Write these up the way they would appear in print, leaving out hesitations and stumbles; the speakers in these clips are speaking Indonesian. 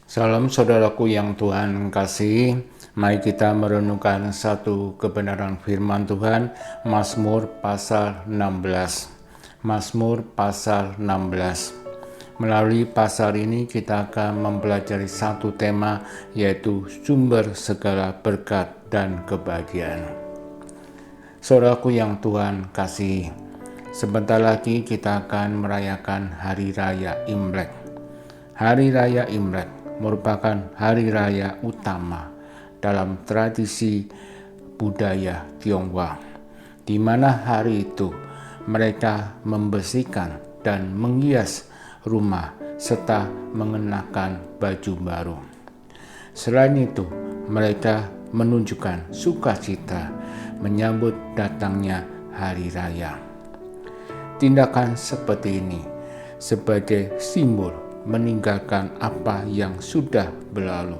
Salam saudaraku yang Tuhan kasih. Mari kita merenungkan satu kebenaran firman Tuhan, Mazmur pasal 16. Mazmur pasal 16. Melalui pasal ini kita akan mempelajari satu tema, yaitu sumber segala berkat dan kebahagiaan. Saudaraku yang Tuhan kasih, sebentar lagi kita akan merayakan Hari Raya Imlek. Hari Raya Imlek merupakan hari raya utama dalam tradisi budaya Tionghoa, di mana hari itu mereka membersihkan dan menghias rumah serta mengenakan baju baru. Selain itu, mereka menunjukkan sukacita menyambut datangnya hari raya. Tindakan seperti ini sebagai simbol meninggalkan apa yang sudah berlalu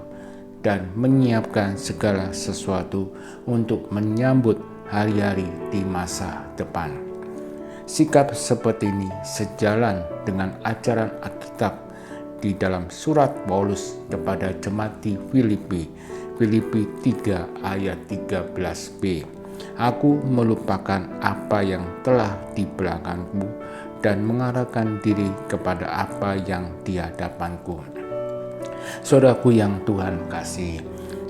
dan menyiapkan segala sesuatu untuk menyambut hari-hari di masa depan. Sikap seperti ini sejalan dengan ajaran Alkitab di dalam surat Paulus kepada jemaat di Filipi 3 ayat 13b. Aku melupakan apa yang telah di belakangku dan mengarahkan diri kepada apa yang di hadapanku. Saudaraku yang Tuhan kasih,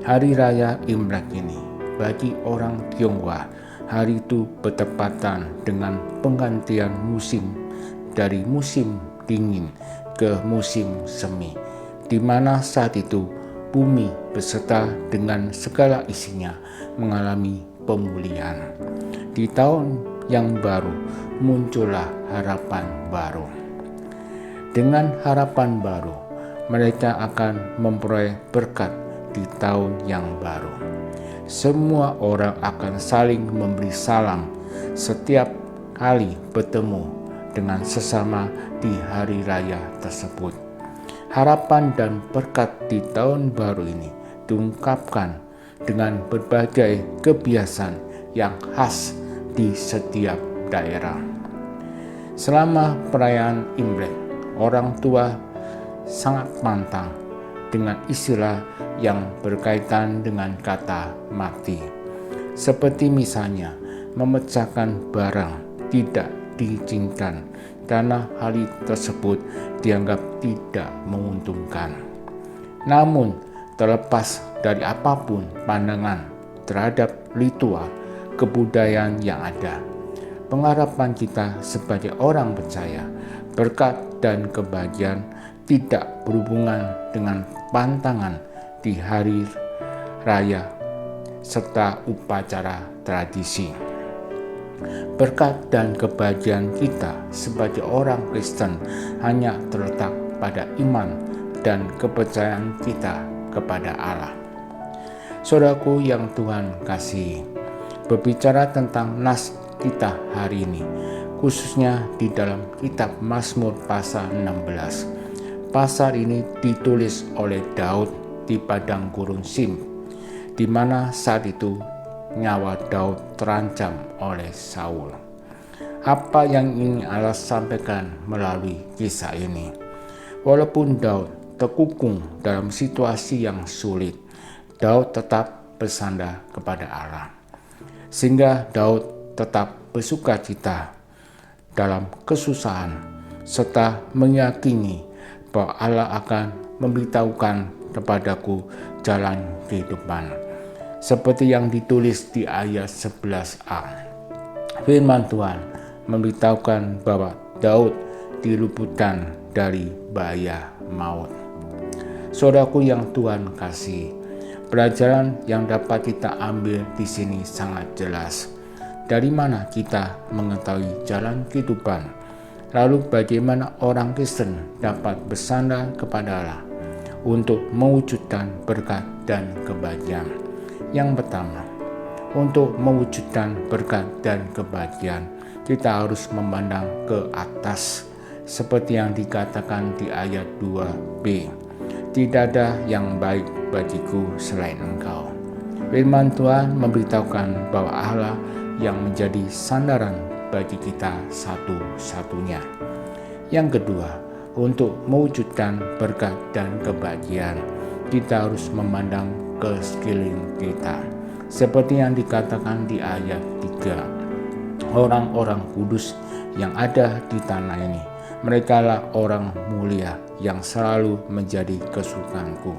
Hari Raya Imlek ini bagi orang Tionghoa, hari itu bertepatan dengan penggantian musim dari musim dingin ke musim semi, di mana saat itu bumi beserta dengan segala isinya mengalami pemulihan. Di tahun yang baru muncullah harapan baru. Dengan harapan baru, mereka akan memperoleh berkat di tahun yang baru. Semua orang akan saling memberi salam setiap kali bertemu dengan sesama di hari raya tersebut. Harapan dan berkat di tahun baru ini diungkapkan dengan berbagai kebiasaan yang khas di setiap daerah. Selama perayaan Imlek, orang tua sangat pantang dengan istilah yang berkaitan dengan kata mati. Seperti misalnya, memecahkan barang tidak diizinkan karena hal tersebut dianggap tidak menguntungkan. Namun, terlepas dari apapun pandangan terhadap ritual kebudayaan yang ada, pengharapan kita sebagai orang percaya, berkat dan kebahagiaan tidak berhubungan dengan pantangan di hari raya serta upacara tradisi. Berkat dan kebahagiaan kita sebagai orang Kristen hanya terletak pada iman dan kepercayaan kita kepada Allah. Saudaraku yang Tuhan kasih, berbicara tentang nas kita hari ini, khususnya di dalam kitab Mazmur pasal 16. Pasal ini ditulis oleh Daud di padang gurun Sim, di mana saat itu nyawa Daud terancam oleh Saul. Apa yang ingin Allah sampaikan melalui kisah ini? Walaupun Daud terkungkung dalam situasi yang sulit, Daud tetap bersandar kepada Allah, sehingga Daud tetap bersukacita dalam kesusahan serta meyakini bahwa Allah akan memberitahukan kepadaku jalan kehidupan, seperti yang ditulis di ayat 11a. Firman Tuhan memberitahukan bahwa Daud diluputkan dari bahaya maut. Saudaraku yang Tuhan kasih, pelajaran yang dapat kita ambil di sini sangat jelas. Dari mana kita mengetahui jalan kehidupan? Lalu bagaimana orang Kristen dapat bersandar kepada Allah untuk mewujudkan berkat dan kebahagiaan? Yang pertama, untuk mewujudkan berkat dan kebahagiaan, kita harus memandang ke atas, seperti yang dikatakan di ayat 2b. Tidak ada yang baik bagiku selain Engkau. Firman Tuhan memberitahukan bahwa Allah yang menjadi sandaran bagi kita satu-satunya. Yang kedua, untuk mewujudkan berkat dan kebahagiaan, kita harus memandang ke sekeliling kita. Seperti yang dikatakan di ayat 3, orang-orang kudus yang ada di tanah ini, merekalah orang mulia yang selalu menjadi kesukaanku.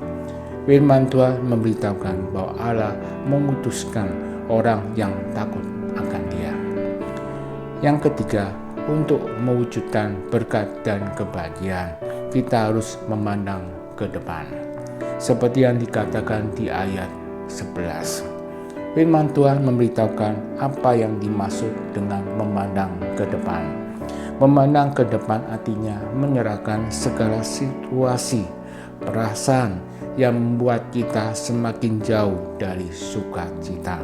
Firman Tuhan memberitahukan bahwa Allah memutuskan orang yang takut akan Dia. Yang ketiga, untuk mewujudkan berkat dan kebahagiaan, kita harus memandang ke depan. Seperti yang dikatakan di ayat 11. Firman Tuhan memberitahukan apa yang dimaksud dengan memandang ke depan. Memandang ke depan artinya menyerahkan segala situasi, perasaan yang membuat kita semakin jauh dari sukacita.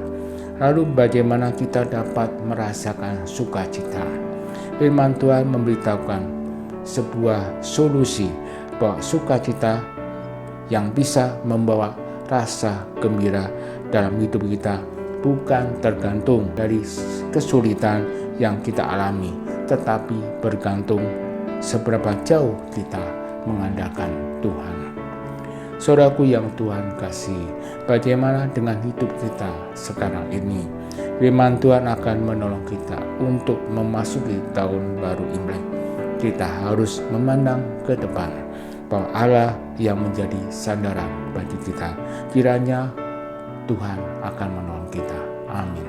Lalu bagaimana kita dapat merasakan sukacita? Firman Tuhan memberitahukan sebuah solusi bahwa sukacita yang bisa membawa rasa gembira dalam hidup kita bukan tergantung dari kesulitan yang kita alami, tetapi bergantung seberapa jauh kita mengandalkan Tuhan. Saudaraku yang Tuhan kasih, bagaimana dengan hidup kita sekarang ini? Firman Tuhan akan menolong kita untuk memasuki tahun baru Imlek. Kita harus memandang ke depan bahwa Allah yang menjadi sandaran bagi kita. Kiranya Tuhan akan menolong kita. Amin.